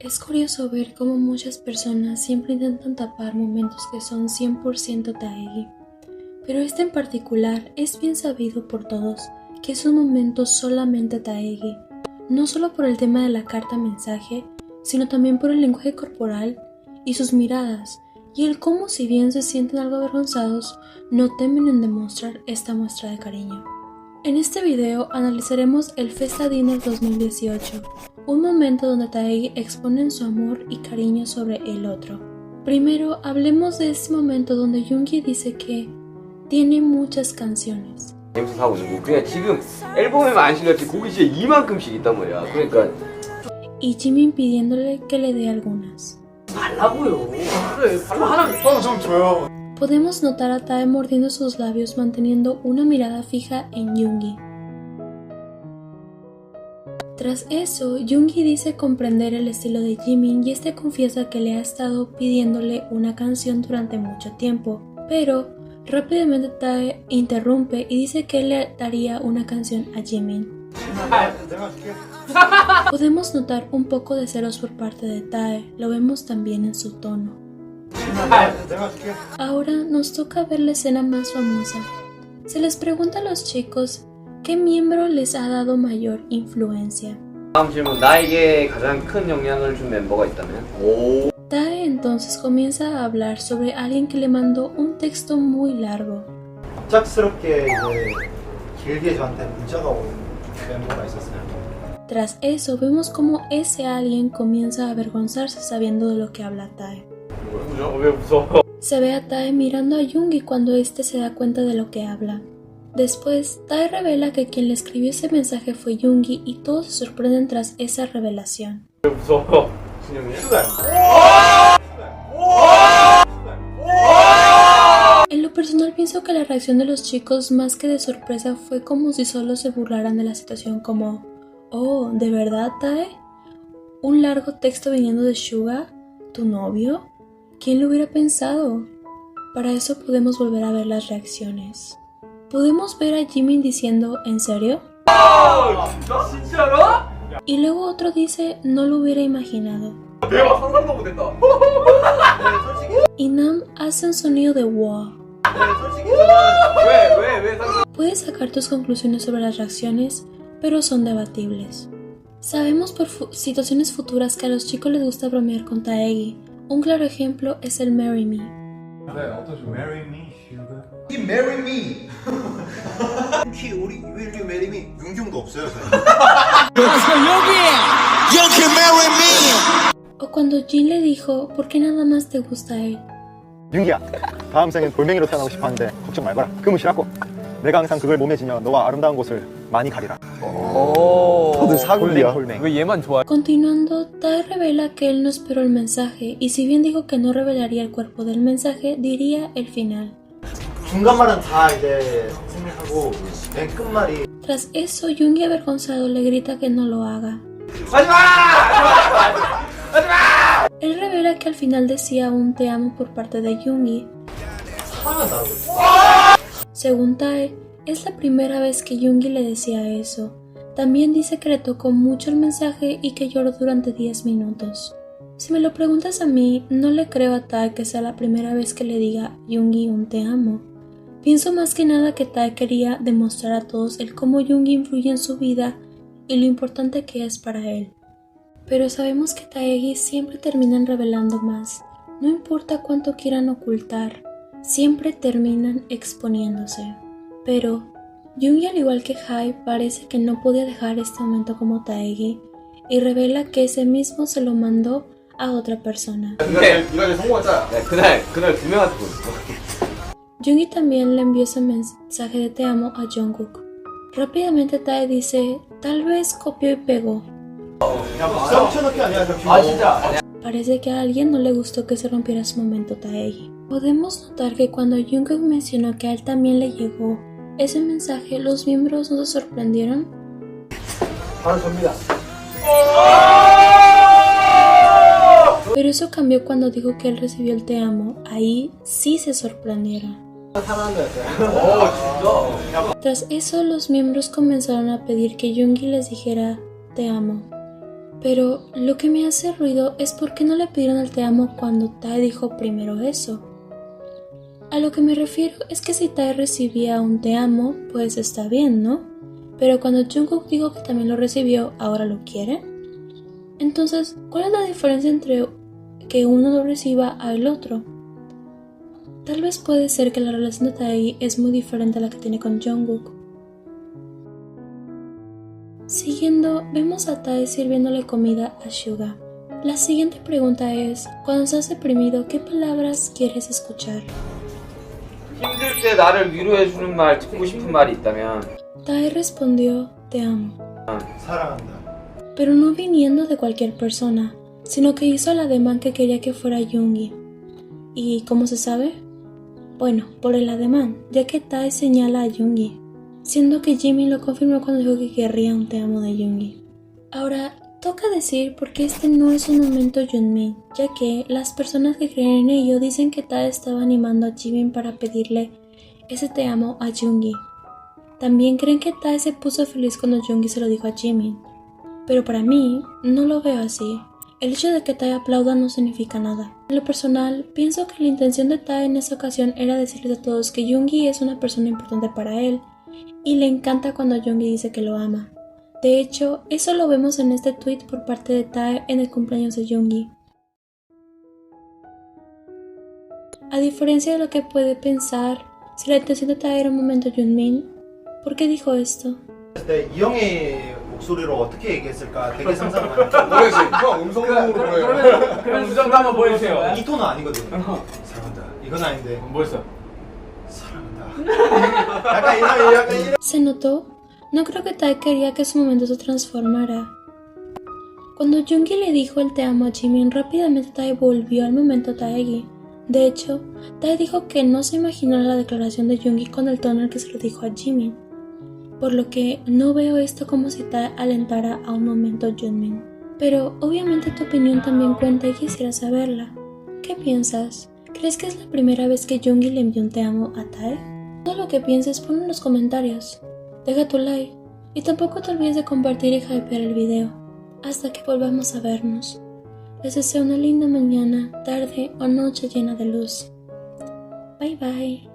Es curioso ver cómo muchas personas siempre intentan tapar momentos que son 100% Taegi, pero este en particular es bien sabido por todos que es un momento solamente Taegi, no solo por el tema de la carta mensaje, sino también por el lenguaje corporal y sus miradas, y el cómo, si bien se sienten algo avergonzados, no temen en demostrar esta muestra de cariño. En este video analizaremos el Festa Dinner 2018, un momento donde Taegi exponen su amor y cariño sobre el otro. Primero, hablemos de este momento donde Yoongi dice que tiene muchas canciones. 재밌어서 하고 있는 거. 그냥 지금 앨범에만 안 실렸지 곡이 진짜 이만큼씩 있단 말이야. 그러니까 Y Jimin pidiéndole que le dé algunas. 달라고요. 그래, 달라 하나 좀 줘요. Podemos notar a Tae mordiendo sus labios manteniendo una mirada fija en Yoongi. Tras eso, Yoongi dice comprender el estilo de Jimin y este confiesa que le ha estado pidiéndole una canción durante mucho tiempo, pero rápidamente Tae interrumpe y dice que le daría una canción a Jimin. Podemos notar un poco de celos por parte de Tae, lo vemos también en su tono. Ahora nos toca ver la escena más famosa. Se les pregunta a los chicos qué miembro les ha dado mayor influencia. 다음 질문. 나에게 가장 큰 영향을 준 멤버가 있다면? Tae entonces comienza a hablar sobre alguien que le mandó un texto muy largo. 갑작스럽게 이제 길게 저한테 문자가 온 멤버가 있었어요. Tras eso vemos como ese alguien comienza a avergonzarse sabiendo de lo que habla Tae. 왜 무서워? Se ve a Tae mirando a Yoongi cuando este se da cuenta de lo que habla. Después, Tae revela que quien le escribió ese mensaje fue Yoongi y todos se sorprenden tras esa revelación. 왜 무서워? 진영이야? En lo personal pienso que la reacción de los chicos más que de sorpresa fue como si solo se burlaran de la situación como «Oh, ¿de verdad, Tae? ¿Un largo texto viniendo de Suga? ¿Tu novio? ¿Quién lo hubiera pensado?» Para eso podemos volver a ver las reacciones. Podemos ver a Jimin diciendo «¿En serio?» 진짜로? Y luego otro dice «No lo hubiera imaginado». 내가 상상도 못했다. Y Nam hace un sonido de «wow». 왜 상상? Puedes sacar tus conclusiones sobre las reacciones, pero son debatibles. Sabemos por situaciones futuras que a los chicos les gusta bromear con Taegi. Un claro ejemplo es el Marry Me. Marry me, sugar. You marry me. 혹시 우리 Will you marry me? 윤경도 없어요, 저희. You can marry me. O cuando Jin le dijo, ¿por qué nada más te gusta él? 윤기야, 다음 생엔 돌멩이로 태어나고 싶었는데 걱정 말거라. 그물 신었고 내가 항상 그걸 몸에 지녀 너와 아름다운 곳을 많이 가리라. 다들 사골이야. 왜 얘만 좋아해? Continuando, Tae revela que él no esperó el mensaje y si bien dijo que no revelaría el cuerpo del mensaje, diría el final. 중간말은 다 이제 생략하고 맨 끝말이 Tras eso, Yoongi avergonzado le grita que no lo haga. Él revela que al final decía un te amo por parte de Yoongi. 화나다고. Según Tae, es la primera vez que Yoongi le decía eso. También dice que le tocó mucho el mensaje y que lloró durante 10 minutos. Si me lo preguntas a mí, no le creo a Tae que sea la primera vez que le diga Yoongi un te amo. Pienso más que nada que Tae quería demostrar a todos el cómo Yoongi influye en su vida y lo importante que es para él. Pero sabemos que Taegi siempre terminan revelando más. No importa cuánto quieran ocultar, siempre terminan exponiéndose. Pero Yoongi, al igual que Hybe, parece que no podía dejar este momento como Taegi y revela que ese mismo se lo mandó a otra persona. 이거 이제 성공했잖아. 그날 두 명한테 보냈어. Yoongi también le envió ese mensaje de te amo a Jungkook. Rápidamente Tae dice, tal vez copió y pegó. 썸쳐넣기 아니야, 아 진짜? Parece que a alguien no le gustó que se rompiera su momento Taegi. Podemos notar que cuando Jungkook mencionó que a él también le llegó ese mensaje, los miembros no se sorprendieron. 바로 접니다. Pero eso cambió cuando dijo que él recibió el te amo. Ahí sí se sorprendieron. Tras eso, los miembros comenzaron a pedir que Yoongi les dijera te amo. Pero lo que me hace ruido es por qué no le pidieron el te amo cuando Tae dijo primero eso. A lo que me refiero es que si Tae recibía un te amo, pues está bien, ¿no? Pero cuando Jungkook dijo que también lo recibió, ¿ahora lo quiere? Entonces, ¿cuál es la diferencia entre que uno lo reciba al otro? Tal vez puede ser que la relación de Tae es muy diferente a la que tiene con Jungkook. Siguiendo, vemos a Tae sirviéndole comida a Suga. La siguiente pregunta es, cuando estás deprimido, ¿qué palabras quieres escuchar? 힘들 때 나를 위로해주는 말, 듣고 싶은 말이 있다면 Tae respondió, te amo. 사랑한다. Pero no viniendo de cualquier persona, sino que hizo el ademán que quería que fuera Yoongi. ¿Y cómo se sabe? Bueno, por el ademán, ya que Tae señala a Yoongi, siendo que Jimin lo confirmó cuando dijo que querría un te amo de Yoongi. Ahora, toca decir porque este no es un momento Yunmin, ya que las personas que creen en ello dicen que Tae estaba animando a Jimin para pedirle ese te amo a Yoongi. También creen que Tae se puso feliz cuando Yoongi se lo dijo a Jimin. Pero para mí, no lo veo así. El hecho de que Tae aplauda no significa nada. En lo personal, pienso que la intención de Tae en esta ocasión era decirles a todos que Yoongi es una persona importante para él, y le encanta cuando Yoongi dice que lo ama. De hecho, eso lo vemos en este tweet por parte de Tae en el cumpleaños de Yoongi. A diferencia de lo que puede pensar, si la intención de Tae era un momento Yunmin, ¿por qué dijo esto? 그때 이 형의 목소리로 어떻게 얘기했을까 되게 상상을 많이 모르겠지. 형 음성으로 그러면 음성도 한번 보여주세요. 이 톤은 아니거든. 사랑한다. 이건 아닌데. 뭐였어? 사랑한다. 약간 이런. ¿Se notó? No creo que Tae quería que su momento se transformara. Cuando Yoongi le dijo el te amo a Jimin, rápidamente Tae volvió al momento Taegi. De hecho, Tae dijo que no se imaginó la declaración de Yoongi con el tono en el que se lo dijo a Jimin. Por lo que no veo esto como si Tae alentara a un momento Junmin. Pero obviamente tu opinión también cuenta y quisiera saberla. ¿Qué piensas? ¿Crees que es la primera vez que Yoongi le envió un te amo a Tae? Todo lo que pienses ponlo en los comentarios. Deja tu like y tampoco te olvides de compartir y hypear el video. Hasta que volvamos a vernos. Les deseo una linda mañana, tarde o noche llena de luz. Bye bye.